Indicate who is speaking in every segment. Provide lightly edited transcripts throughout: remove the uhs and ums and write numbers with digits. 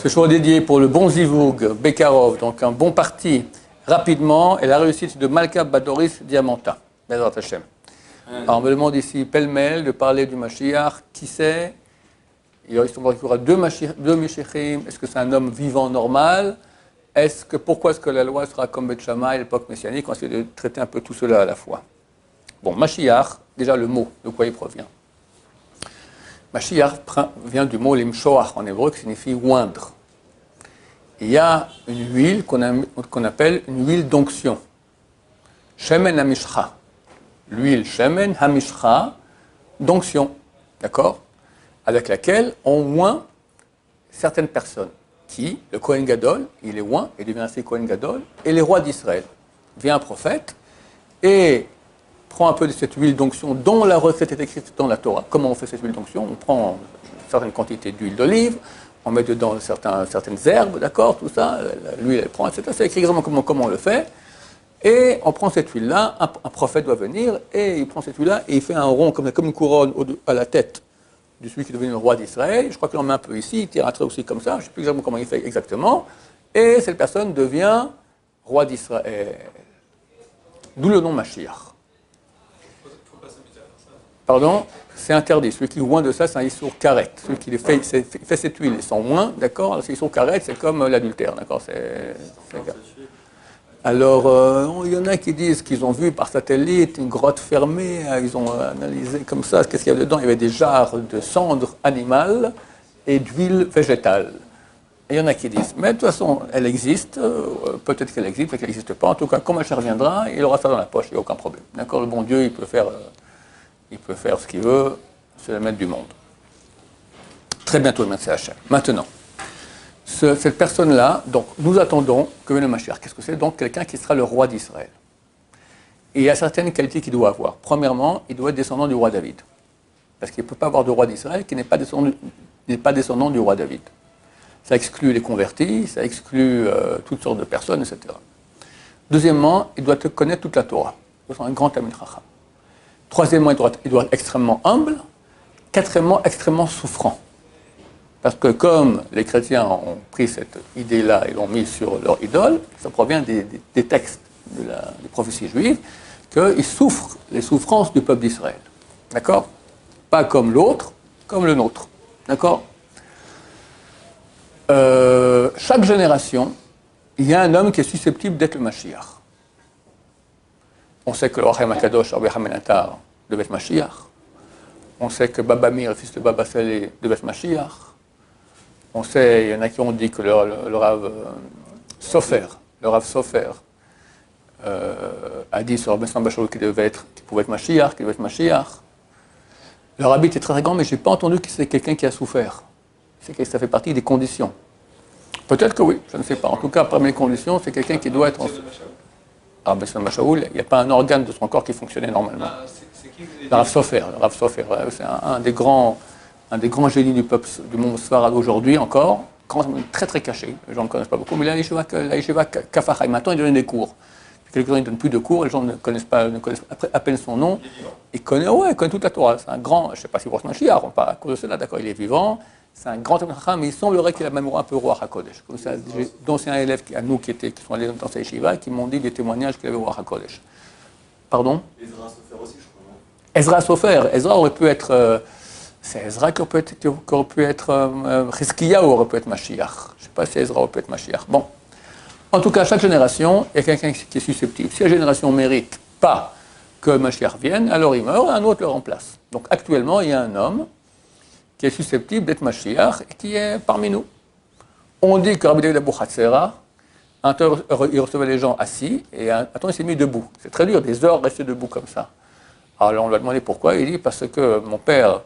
Speaker 1: Ce jour dédié pour le bon Zivoug, Bekarov, donc un bon parti, rapidement, et la réussite de Malka Badoris Diamanta. Bezrat Hashem. Alors on me demande ici, pêle-mêle, de parler du Mashiach. Qui c'est? Il y aura deux Mashiachim. Est-ce que c'est un homme vivant normal? Pourquoi est-ce que la loi sera comme Beth Shammai à l'époque messianique? On va essayer de traiter un peu tout cela à la fois. Bon, Mashiach, déjà le mot, de quoi il provient? Mashiach vient du mot limshoach en hébreu qui signifie oindre. Il y a une huile qu'on appelle une huile d'onction. Shemen hamishcha. L'huile Shemen hamishcha d'onction. D'accord? Avec laquelle on oint certaines personnes. Qui, le Kohen Gadol, il est oint, il devient ainsi Kohen Gadol, et les rois d'Israël. Vient un prophète et prend un peu de cette huile d'onction dont la recette est écrite dans la Torah. Comment on fait cette huile d'onction? On prend une certaine quantité d'huile d'olive, on met dedans certaines herbes, d'accord, tout ça, l'huile elle prend, etc. C'est écrit exactement comment on le fait. Et on prend cette huile-là, un prophète doit venir, et il prend cette huile-là, et il fait un rond comme une couronne à la tête de celui qui est devenu le roi d'Israël. Je crois qu'il en met un peu ici, il tire un trait aussi comme ça, je ne sais plus exactement comment il fait exactement. Et cette personne devient roi d'Israël. D'où le nom Mashiach. Pardon, c'est interdit. Celui qui oint de ça, c'est un issour karet. Celui qui fait cette huile et sans oint, d'accord, c'est issour karet, c'est comme l'adultère, d'accord. Alors, il y en a qui disent qu'ils ont vu par satellite une grotte fermée, ils ont analysé comme ça, qu'est-ce qu'il y avait dedans? Il y avait des jarres de cendres animales et d'huile végétale. Et il y en a qui disent, mais de toute façon, elle existe, peut-être qu'elle existe, peut-être qu'elle n'existe pas. En tout cas, quand Mashiach reviendra, il aura ça dans la poche, il n'y a aucun problème. D'accord, le bon Dieu, il peut faire ce qu'il veut, c'est le maître du monde. Très bientôt, le Messie Hachem. Maintenant, cette personne-là, donc, nous attendons que vienne le Mashiach. Qu'est-ce que c'est? Donc, quelqu'un qui sera le roi d'Israël. Et il y a certaines qualités qu'il doit avoir. Premièrement, il doit être descendant du roi David. Parce qu'il ne peut pas avoir de roi d'Israël qui n'est pas descendant du roi David. Ça exclut les convertis, ça exclut toutes sortes de personnes, etc. Deuxièmement, il doit connaître toute la Torah. Il doit être un grand Talmid Chacham. Troisièmement, il doit être extrêmement humble. Quatrièmement, extrêmement souffrant. Parce que comme les chrétiens ont pris cette idée-là et l'ont mis sur leur idole, ça provient des textes des prophéties juives, qu'ils souffrent les souffrances du peuple d'Israël. D'accord? Pas comme l'autre, comme le nôtre. D'accord? Chaque génération, il y a un homme qui est susceptible d'être le Mashiach. On sait que le Rachem HaKadosh, Rabbi Hamenatar, devait être Mashiach. On sait que Baba Mir, le fils de Baba Saleh, devait être Mashiach. On sait, il y en a qui ont dit que le Rav Sofer, a dit sur Rabbi Sambachou qu'il pouvait être Mashiach, qu'il devait être Mashiach. Le Rabbi était très grand, mais je n'ai pas entendu que c'est quelqu'un qui a souffert. C'est que ça fait partie des conditions. Peut-être que oui, je ne sais pas. En tout cas, parmi les conditions, c'est quelqu'un qui doit être... Rabbi Sambachou, il n'y a pas un organe de son corps qui fonctionnait normalement. Le Rav Sofer, c'est un des grands génies du monde Sfarad aujourd'hui encore, très très caché, les gens ne connaissent pas beaucoup, mais la Yeshiva Kafachai, maintenant il donne des cours. Quelques-uns ne donnent plus de cours, les gens ne connaissent à peine son nom. Il connaît toute la Torah, c'est un grand, je ne sais pas si vous voyez Mashiach, on parle à cause de cela, d'accord, il est vivant, c'est un grand Chacham, mais il semblerait qu'il a même un peu roi HaKodesh. Comme ça, d'anciens élèves à nous qui sont allés dans sa Yeshiva, qui m'ont dit des témoignages qu'il avait roi HaKodesh. Pardon?
Speaker 2: Ezra Sofer aussi, je crois.
Speaker 1: Ezra Sofer, Ezra aurait pu être... c'est Ezra qui aurait pu être Chizkiyahu aurait pu être Mashiach. Je ne sais pas si Ezra aurait pu être Mashiach. Bon. En tout cas, chaque génération, il y a quelqu'un qui est susceptible. Si la génération ne mérite pas que Mashiach vienne, alors il meurt et un autre le remplace. Donc actuellement, il y a un homme qui est susceptible d'être Mashiach et qui est parmi nous. On dit que Rabbi David Abou Hatzera, un temps, il recevait les gens assis et un temps, il s'est mis debout. C'est très dur, des heures rester debout comme ça. Alors on lui a demandé pourquoi. Il dit parce que mon père,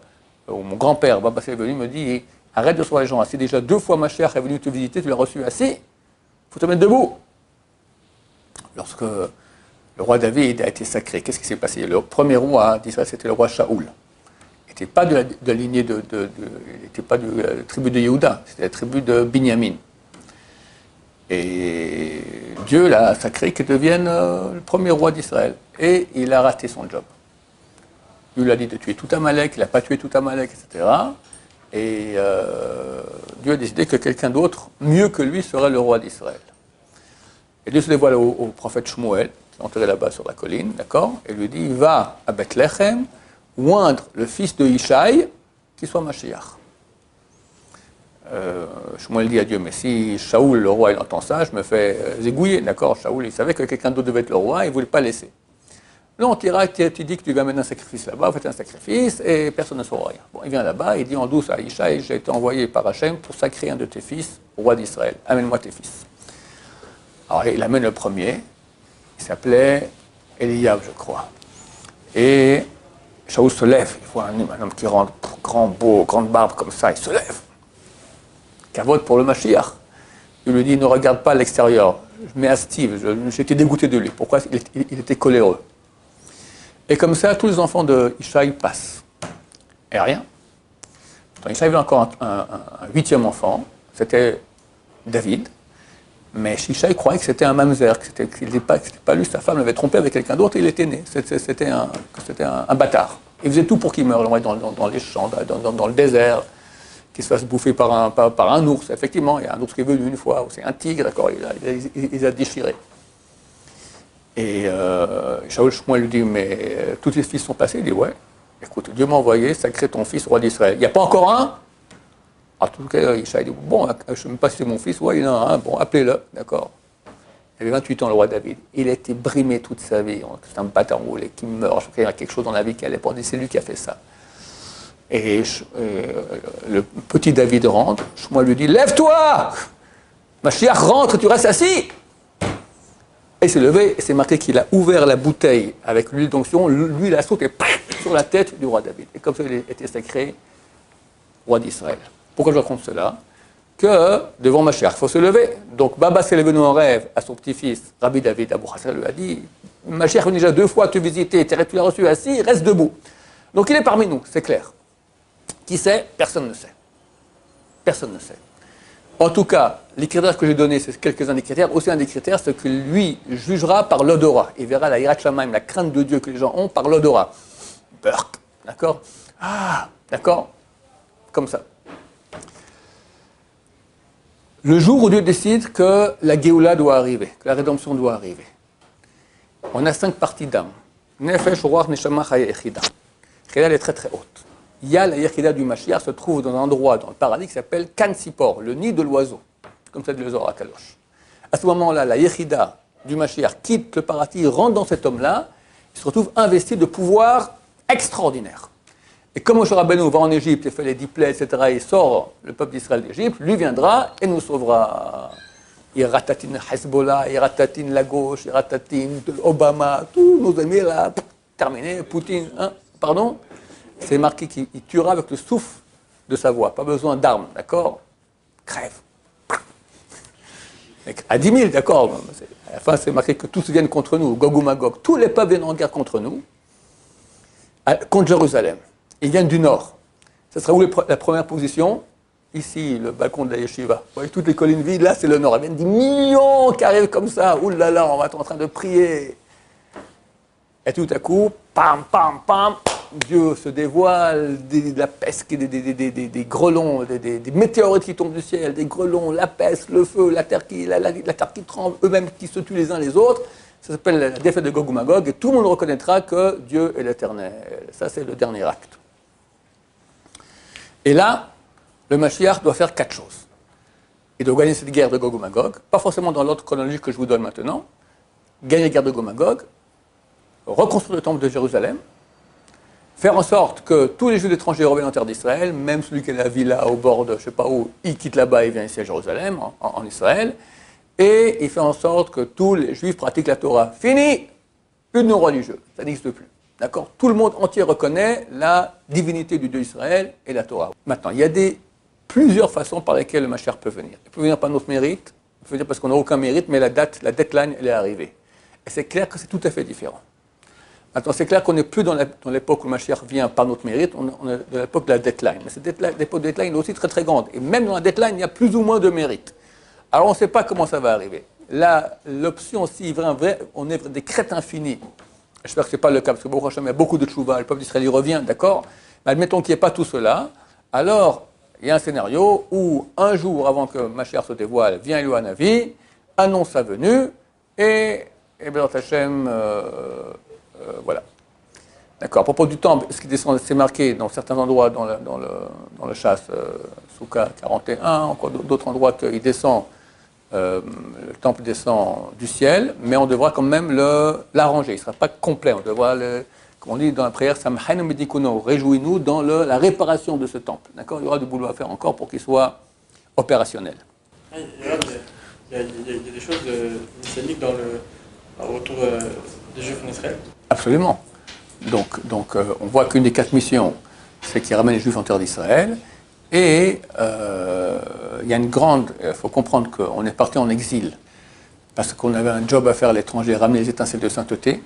Speaker 1: ou mon grand-père, Baba Saleh, est venu me dit arrête de recevoir les gens assis. Déjà 2 fois Mashiach est venu te visiter, tu l'as reçu assis, il faut te mettre debout. Lorsque le roi David a été sacré, qu'est-ce qui s'est passé? Le premier roi d'Israël, c'était le roi Shaoul. Il n'était pas de la lignée il n'était pas de la tribu de Yehuda, c'était la tribu de Binyamin. Et Dieu l'a sacré qu'il devienne le premier roi d'Israël. Et il a raté son job. Il lui a dit de tuer tout Amalek, il n'a pas tué tout Amalek, etc. Et Dieu a décidé que quelqu'un d'autre, mieux que lui, serait le roi d'Israël. Et Dieu se dévoile au prophète Shmuel, qui est enterré là-bas sur la colline, d'accord, et lui dit, va à Bethléem, oindre le fils de Ishaï, qui soit Mashiach. Shmuel dit à Dieu, mais si Shaoul, le roi, il entend ça, je me fais zigouiller, d'accord. Shaoul, il savait que quelqu'un d'autre devait être le roi, il ne voulait pas laisser. Non, tu dis que tu vas mettre un sacrifice là-bas, faites un sacrifice, et personne ne saura rien. Bon, il vient là-bas, il dit en douce à Ishaï, j'ai été envoyé par Hachem pour sacrer un de tes fils, roi d'Israël. Amène-moi tes fils. Alors, il amène le premier, il s'appelait Eliab, je crois. Et Shaoul se lève, il voit un homme qui rentre, grand, beau, grande barbe comme ça, il se lève. Kavod pour le Mashiach. Il lui dit, ne regarde pas l'extérieur. Je mets à Steve, j'étais dégoûté de lui. Pourquoi il était coléreux. Et comme ça, tous les enfants de Ishaï passent. Et rien. Donc, Ishaï avait encore un huitième enfant, c'était David. Mais Ishaï croyait que c'était un mamzer, que c'était pas lui, sa femme l'avait trompé avec quelqu'un d'autre et il était né. C'était un bâtard. Il faisait tout pour qu'il meure, dans les champs, dans le désert, qu'il se fasse bouffer par un ours. Effectivement, il y a un ours qui est venu une fois, ou c'est un tigre, d'accord, il les a déchirés. Et Shaoul Shmuel lui dit, mais tous tes fils sont passés. Il dit, ouais, écoute, Dieu m'a envoyé, sacré ton fils, roi d'Israël. Il n'y a pas encore un? En tout cas, Ishaï dit, bon, je ne sais même pas si c'est mon fils, ouais, il y en a un, bon, appelez-le, d'accord. Il avait 28 ans, le roi David. Il a été brimé toute sa vie. C'est un bâtard roulé qui meurt. Je crois qu'il y a quelque chose dans la vie qui allait pas. C'est lui qui a fait ça. Et le petit David rentre. Shmuel lui dit, lève-toi! Mashiach rentre, tu restes assis! Et il s'est levé, et c'est marqué qu'il a ouvert la bouteille avec l'huile d'onction. Lui, il a sauté sur la tête du roi David. Et comme ça, il a été sacré roi d'Israël. Pourquoi je raconte cela? Que devant Mashiach, il faut se lever. Donc Baba s'est levé en rêve à son petit-fils, Rabbi David Abou Hassan lui a dit, Mashiach venu déjà 2 fois te visiter, tu l'as reçu assis, reste debout. Donc il est parmi nous, c'est clair. Qui sait? Personne ne sait. Personne ne sait. En tout cas, les critères que j'ai donnés, c'est quelques-uns des critères. Aussi un des critères, c'est que lui jugera par l'odorat. Il verra la hirat shamaim, la crainte de Dieu que les gens ont par l'odorat. Burk, d'accord? Ah, d'accord? Comme ça. Le jour où Dieu décide que la Géoula doit arriver, que la rédemption doit arriver, on a 5 parties d'âme. Nefesh, Ruach, Neshama, Chaya, Echida. Echida, elle est très très haute. Il y a la Yechida du Mashiach, se trouve dans un endroit dans le paradis qui s'appelle Kansipor, le nid de l'oiseau, comme ça dit le Zohar HaKadosh. À ce moment-là, la Yechida du Mashiach quitte le paradis, rentre dans cet homme-là, il se retrouve investi de pouvoirs extraordinaires. Et comme Moshe Rabbeinu va en Égypte et fait les 10 plaies, etc., et sort le peuple d'Israël d'Égypte, lui viendra et nous sauvera. Il ratatine Hezbollah, il ratatine la gauche, il ratatine Obama, tous nos amis là, terminé, Poutine, hein, pardon. C'est marqué qu'il tuera avec le souffle de sa voix, pas besoin d'armes, d'accord? Crève. À 10 000, d'accord? À la fin, c'est marqué que tous viennent contre nous, Gog ou Magog. Tous les peuples viennent en guerre contre nous, contre Jérusalem. Ils viennent du nord. Ce sera où la première position? Ici, le balcon de la yeshiva. Vous voyez, toutes les collines vides, là, c'est le nord. Il viennent des millions qui arrivent comme ça. Ouh là là, on va être en train de prier. Et tout à coup, pam, pam, pam, Dieu se dévoile, de la peste, des grelons, des météorites qui tombent du ciel, des grelons, la peste, le feu, la terre qui tremble, eux-mêmes qui se tuent les uns les autres. Ça s'appelle la défaite de Gog ou Magog, et tout le monde reconnaîtra que Dieu est l'Éternel. Ça, c'est le dernier acte. Et là, le Mashiach doit faire 4 choses. Il doit gagner cette guerre de Gog ou Magog, pas forcément dans l'ordre chronologique que je vous donne maintenant, gagner la guerre de Gog ou Magog, reconstruire le temple de Jérusalem, faire en sorte que tous les Juifs étrangers reviennent en terre d'Israël, même celui qui a la villa au bord de je ne sais pas où, il quitte là-bas et vient ici à Jérusalem, en Israël, et il fait en sorte que tous les Juifs pratiquent la Torah. Fini! Plus de non religieux, ça n'existe plus. D'accord? Tout le monde entier reconnaît la divinité du Dieu d'Israël et la Torah. Maintenant, il y a plusieurs façons par lesquelles le Mashiach peut venir. Il peut venir par notre mérite, il peut venir parce qu'on n'a aucun mérite, mais la deadline, elle est arrivée. Et c'est clair que c'est tout à fait différent. Maintenant, c'est clair qu'on n'est plus dans l'époque où le Mashiach vient par notre mérite, on est dans l'époque de la deadline. Mais cette l'époque de deadline est aussi très très grande. Et même dans la deadline, il y a plus ou moins de mérite. Alors on ne sait pas comment ça va arriver. Là, l'option, si on est des crêtes infinies, j'espère que ce n'est pas le cas, parce que Baruch Hashem, il y a beaucoup de tchouva, le peuple d'Israël y revient, d'accord? Mais admettons qu'il n'y ait pas tout cela, alors il y a un scénario où un jour avant que Mashiach se dévoile, vient Eliyahu Hanavi, annonce sa venue, et Bézat Hashem, voilà. D'accord. À propos du temple, ce qui descend, c'est marqué dans certains endroits dans le chasse, Souka 41, encore d'autres endroits qu'il descend, le temple descend du ciel, mais on devra quand même l'arranger. Il ne sera pas complet. On devra, comme on dit dans la prière, Samhainu Medikuno, réjouis-nous dans la réparation de ce temple. D'accord. Il y aura du boulot à faire encore pour qu'il soit opérationnel.
Speaker 2: Il y a des choses messianiques dans le retour des Juifs en Israël.
Speaker 1: Absolument. Donc on voit qu'une des 4 missions, c'est qu'il ramène les Juifs en terre d'Israël. Et il y a une grande... Il faut comprendre qu'on est parti en exil parce qu'on avait un job à faire à l'étranger, ramener les étincelles de sainteté.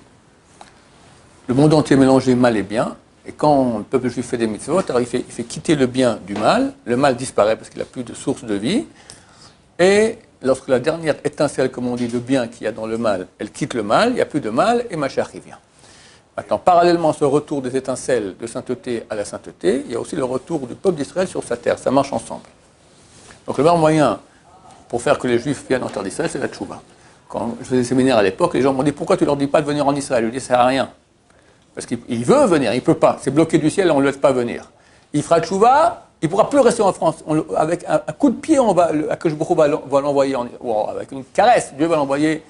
Speaker 1: Le monde entier mélangé mal et bien. Et quand le peuple juif fait des mitzvot, alors il fait quitter le bien du mal. Le mal disparaît parce qu'il n'a plus de source de vie. Et lorsque la dernière étincelle, comme on dit, de bien qu'il y a dans le mal, elle quitte le mal, il n'y a plus de mal et Mashiach revient. Maintenant, parallèlement à ce retour des étincelles de sainteté à la sainteté, il y a aussi le retour du peuple d'Israël sur sa terre. Ça marche ensemble. Donc le meilleur moyen pour faire que les Juifs viennent en terre d'Israël, c'est la tchouva. Quand je faisais des séminaires à l'époque, les gens m'ont dit « Pourquoi tu ne leur dis pas de venir en Israël ?» Je lui ai dit « Ça ne sert à rien. » Parce qu'il veut venir, il ne peut pas. C'est bloqué du ciel et on ne le laisse pas venir. Il fera tchouva, il ne pourra plus rester en France. Avec un coup de pied, Akadosh Baruch Hu va l'envoyer, avec une caresse, Dieu va l'envoyer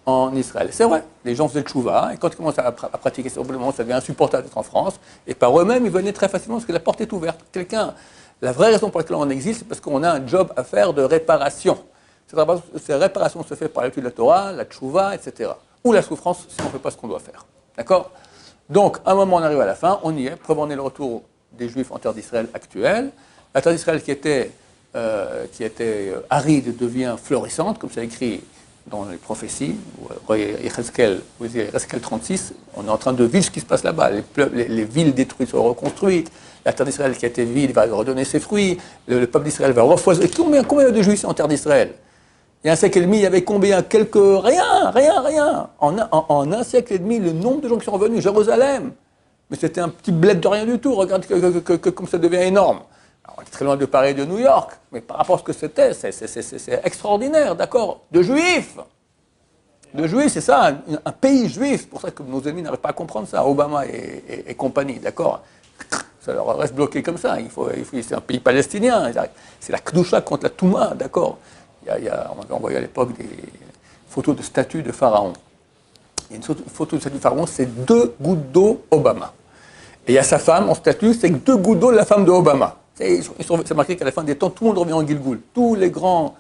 Speaker 1: en Israël. C'est vrai, les gens faisaient le tchouva, et quand ils commencent à pratiquer ça, au bout d'un moment, ça devient insupportable d'être en France, et par eux-mêmes, ils venaient très facilement parce que la porte est ouverte. La vraie raison pour laquelle on existe, c'est parce qu'on a un job à faire de réparation. Cette réparation se fait par l'étude de la Torah, la tchouva, etc. Ou la souffrance si on ne fait pas ce qu'on doit faire. D'accord ? Donc, à un moment, on arrive à la fin, on y est, preuve en est le retour des Juifs en terre d'Israël actuelle. La terre d'Israël qui était aride devient florissante, comme c'est écrit dans les prophéties, Yechezkel 36, on est en train de vivre ce qui se passe là-bas. Les villes détruites sont reconstruites, la terre d'Israël qui a été vide va redonner ses fruits, le peuple d'Israël va refoisonner. Combien il y a de Juifs en terre d'Israël? Il y a un siècle et demi, il y avait combien? Rien. En un siècle et demi, le nombre de gens qui sont revenus, Jérusalem, mais c'était un petit bled de rien du tout, regarde comme ça devient énorme. Alors, on est très loin de Paris et de New York, mais par rapport à ce que c'était, c'est extraordinaire, d'accord? De juifs, c'est ça, un pays juif, c'est pour ça que nos ennemis n'arrivent pas à comprendre ça, Obama et compagnie, d'accord? Ça leur reste bloqué comme ça, c'est un pays palestinien, c'est la Kdusha contre la Touma, d'accord? On avait envoyé à l'époque des photos de statues de Pharaon. Il y a une photo de statue de Pharaon, c'est 2 gouttes d'eau Obama. Et il y a sa femme en statue, c'est 2 gouttes d'eau de la femme de Obama. C'est marqué qu'à la fin des temps, tout le monde revient en Gilgoul. Tous les grands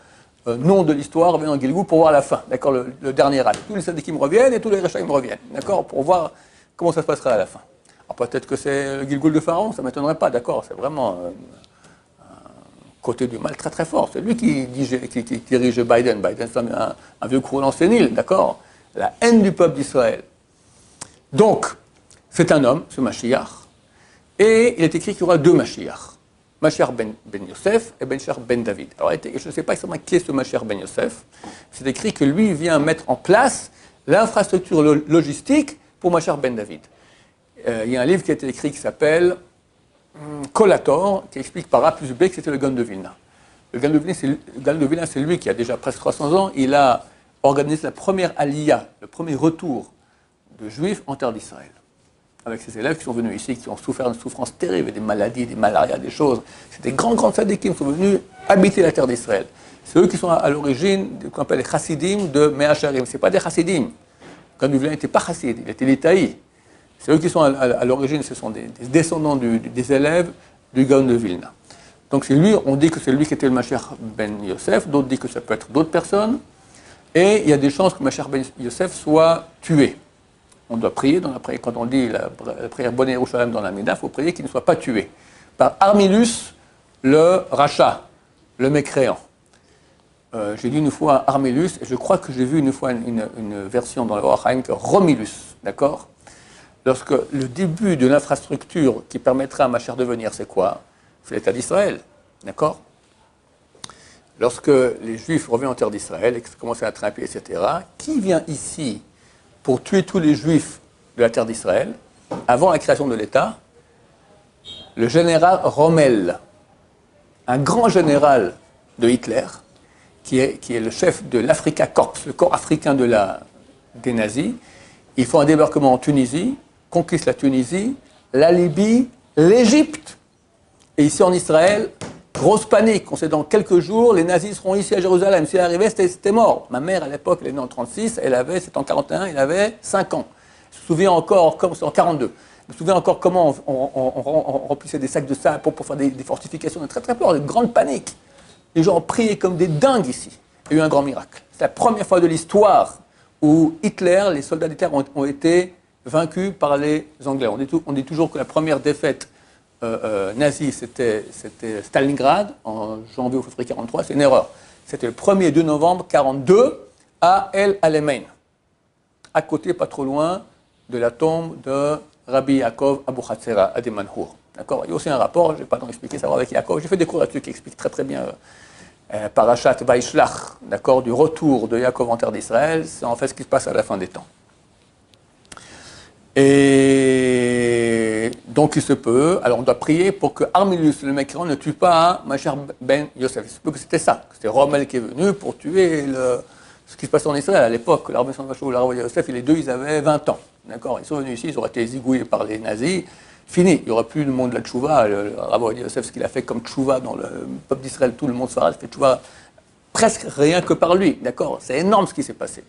Speaker 1: noms de l'histoire reviennent en Gilgoul pour voir la fin, d'accord, le dernier acte. Tous les sadikim reviennent et tous les Rechaim reviennent, d'accord, pour voir comment ça se passera à la fin. Alors peut-être que c'est le Gilgoul de Pharaon, ça ne m'étonnerait pas, d'accord, c'est vraiment côté du mal très très fort. C'est lui qui dirige Biden. Biden, c'est un vieux couronnement sénile, d'accord? La haine du peuple d'Israël. Donc, c'est un homme, ce Mashiach, et il est écrit qu'il y aura 2 Mashiach. Mashiach ben Yosef et Mashiach ben David. Alors, je ne sais pas exactement qui est ce Mashiach ben Yosef. C'est écrit que lui vient mettre en place l'infrastructure logistique pour Mashiach ben David. Il y a un livre qui a été écrit qui s'appelle Collator, qui explique par A plus B que c'était le Gaon de Vilna. Le Gaon de Vilna, c'est lui qui a déjà presque 300 ans. Il a organisé la première aliyah, le premier retour de Juifs en terre d'Israël. Avec ses élèves qui sont venus ici, qui ont souffert d'une souffrance terrible, des maladies, des malarias, des choses. C'est des grands sadikim qui sont venus habiter la terre d'Israël. C'est eux qui sont à l'origine de ce qu'on appelle les chassidim de Me'acharim. Ce n'est pas des chassidim. Gaon de Vilna n'était pas chassid, il était litaï. C'est eux qui sont à l'origine, ce sont des descendants des élèves du Gaon de Vilna. Donc c'est lui, on dit que c'est lui qui était le Mashiach ben Yosef, d'autres disent que ça peut être d'autres personnes, et il y a des chances que Mashiach ben Yosef soit tué. On doit prier, quand on dit la prière Bonne Yerushalayim dans la Mida, il faut prier qu'il ne soit pas tué par Armilus, le rachat, le mécréant. J'ai dit une fois Armilus, et je crois que j'ai vu une fois une version dans le Or HaChaim que Romilus, d'accord? Lorsque le début de l'infrastructure qui permettra à Mashiach de venir, c'est quoi? C'est l'État d'Israël, d'accord? Lorsque les Juifs reviennent en terre d'Israël et que ça commence à être un pays, etc., qui vient ici pour tuer tous les Juifs de la terre d'Israël avant la création de l'État? Le général Rommel, un grand général de Hitler, qui est le chef de l'Africa Corps, le corps africain des nazis. Ils font un débarquement en Tunisie, conquistent la Tunisie, la Libye, l'Égypte. Et ici en Israël, grosse panique. On sait dans quelques jours, les nazis seront ici à Jérusalem. S'il arrivait, c'était mort. Ma mère, à l'époque, elle est née en 1936, c'était en 1941, elle avait 5 ans. Je me souviens encore, c'est en 1942. Je me souviens encore comment on remplissait des sacs de sable pour faire des fortifications de très très peur, de grande panique. Les gens ont prié comme des dingues ici. Il y a eu un grand miracle. C'est la première fois de l'histoire où les soldats d'Hitler ont été vaincus par les Anglais. On dit toujours que la première défaite nazie, c'était Stalingrad, en janvier ou février 1943. C'est une erreur. C'était le 1er 2 novembre 1942 à El Alamein, à côté, pas trop loin, de la tombe de Rabbi Yaakov Abu Hatzera à Demanhour. D'accord. Il y a aussi un rapport, je ne vais pas t'en expliquer, ça va avec Yaakov. J'ai fait des cours là-dessus qui expliquent très très bien Parashat Vaishlach, d'accord, du retour de Yaakov en terre d'Israël. C'est en fait ce qui se passe à la fin des temps. Et donc il se peut, alors on doit prier pour que Armilius, le Mécréant, ne tue pas Mashiach ben Yosef. Il se peut que c'était ça, que c'était Rommel qui est venu pour tuer ce qui se passait en Israël à l'époque. L'armée sans Vachou, la Yosef, et les deux, ils avaient 20 ans. D'accord. Ils sont venus ici, ils auraient été zigouillés par les nazis. Fini, il n'y aura plus le monde de la tchouva. Le Rabbi Yosef, ce qu'il a fait comme tchouva dans le peuple d'Israël, tout le monde sera fait tchouva presque rien que par lui. D'accord. C'est énorme ce qui s'est passé.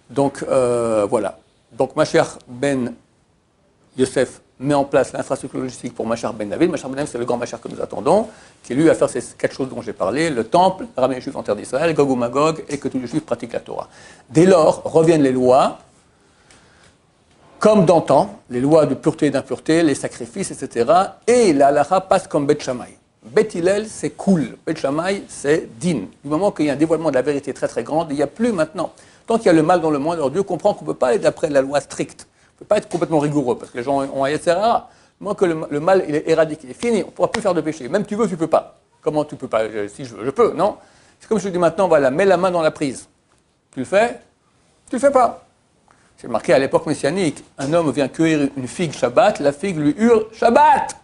Speaker 1: Donc voilà. Donc Mashiach ben Yosef met en place l'infrastructure logistique pour Mashiach ben David. Mashiach ben David, c'est le grand Mashiach que nous attendons, qui lui va faire ces 4 choses dont j'ai parlé, le temple, ramener les Juifs en terre d'Israël, Gog ou Magog, et que tous les Juifs pratiquent la Torah. Dès lors, reviennent les lois, comme d'antan, les lois de pureté et d'impureté, les sacrifices, etc. Et la halakha passe comme Bet Shammai. Bet Hillel, c'est cool. Bet Shammai, c'est din. Du moment qu'il y a un dévoilement de la vérité très très grande, il n'y a plus maintenant. Tant qu'il y a le mal dans le monde, alors Dieu comprend qu'on ne peut pas aller d'après la loi stricte. On ne peut pas être complètement rigoureux, parce que les gens ont un Yetzirah. Moi, que le mal, il est éradiqué. Fini, on ne pourra plus faire de péché. Même tu veux, tu ne peux pas. Comment tu ne peux pas? Si je veux, je peux, non? C'est comme je te dis maintenant, voilà, mets la main dans la prise. Tu le fais? Tu ne le fais pas. C'est marqué à l'époque messianique, un homme vient cueillir une figue Shabbat, la figue lui hurle Shabbat.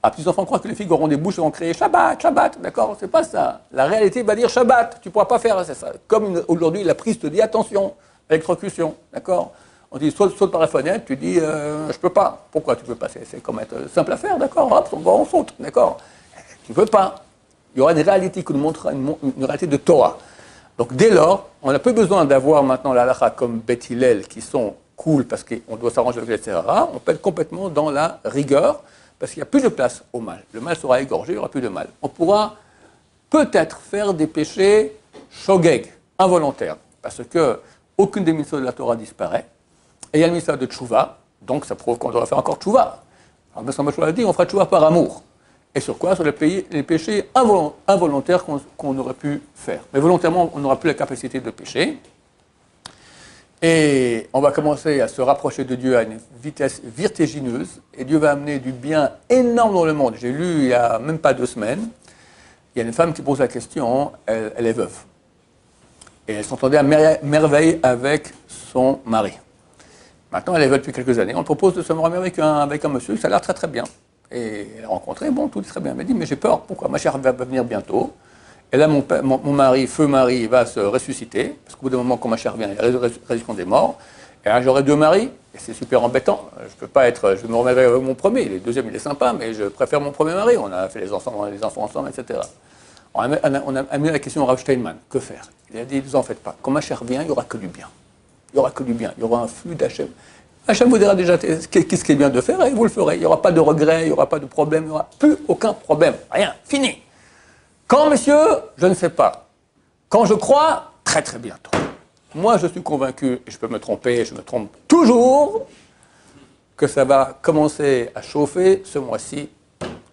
Speaker 1: Ah, petits enfants croient que les figues auront des bouches et vont crier Shabbat, Shabbat, d'accord? C'est pas ça. La réalité va dire Shabbat, tu ne pourras pas faire, c'est ça. Comme aujourd'hui, la prise te dit attention, électrocution, d'accord? On dit saute par la fenêtre, tu dis je peux pas. Pourquoi tu peux pas? C'est comme être simple à faire, d'accord? Hop, on saute, d'accord? Tu ne peux pas. Il y aura une réalité qui nous montrera une réalité de Torah. Donc dès lors, on n'a plus besoin d'avoir maintenant la halakha comme Bet Hillel qui sont cool parce qu'on doit s'arranger avec les Tzerara. On peut être complètement dans la rigueur parce qu'il n'y a plus de place au mal. Le mal sera égorgé, il n'y aura plus de mal. On pourra peut-être faire des péchés shogeg, involontaires, parce que aucune des mitzvot de la Torah disparaît. Et il y a le mitzvah de tchouva, donc ça prouve qu'on devra faire encore tchouva. Alors M. Machou a dit, on fera tchouva par amour. Et sur quoi? Sur les péchés involontaires qu'on aurait pu faire. Mais volontairement, on n'aura plus la capacité de pécher. Et on va commencer à se rapprocher de Dieu à une vitesse vertigineuse. Et Dieu va amener du bien énorme dans le monde. J'ai lu il n'y a même pas 2 semaines, il y a une femme qui pose la question, elle est veuve. Et elle s'entendait à merveille avec son mari. Maintenant, elle est veuve depuis quelques années. On propose de se marier avec un monsieur, ça a l'air très très bien. Et elle a rencontré, bon, tout est très bien. Elle m'a dit, mais j'ai peur, pourquoi? Ma chère va venir bientôt. Et là, mon mari, feu mari, va se ressusciter, parce qu'au bout d'un moment, quand ma chère vient, il y a la résurrection des morts. Et là, j'aurai 2 maris, et c'est super embêtant. Je vais me remettre avec mon premier. Le deuxième, il est sympa, mais je préfère mon premier mari. On a fait les enfants ensemble, etc. On a amené la question au Rav Steinman, que faire? Il a dit, ne vous en faites pas. Quand ma chère vient, il n'y aura que du bien. Il n'y aura que du bien. Il y aura un flux d'Hachem. Hachem vous dira déjà qu'est-ce qui est bien de faire et vous le ferez. Il n'y aura pas de regrets, il n'y aura pas de problème, il n'y aura plus aucun problème. Rien, fini. Quand, monsieur, je ne sais pas. Quand je crois, très très bientôt. Moi, je suis convaincu, et je peux me tromper, je me trompe toujours, que ça va commencer à chauffer ce mois-ci,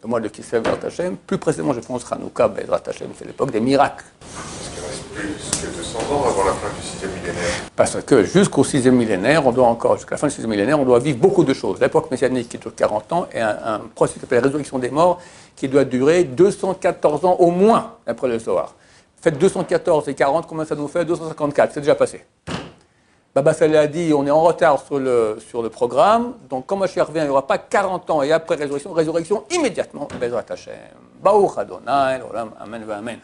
Speaker 1: le mois de Kislev Bezrat Hashem. Plus précisément, je pense Hanouka Bezrat Hashem, c'est l'époque des miracles.
Speaker 3: Parce qu'il reste plus que 200 ans avant la fin du 6e millénaire. Parce
Speaker 1: que jusqu'au 6e millénaire, jusqu'à la fin du 6e millénaire, on doit vivre beaucoup de choses. L'époque messianique qui dure 40 ans et un processus qui s'appelle la résurrection des morts qui doit durer 214 ans au moins, après le Zohar. Faites 214 et 40, combien ça nous fait? 254, c'est déjà passé. Baba Saleh a dit, on est en retard sur le programme, donc quand Mashiach revient, il n'y aura pas 40 ans et après résurrection immédiatement, Bezrat Hashem. Baruch Adonai, Amen, Amen.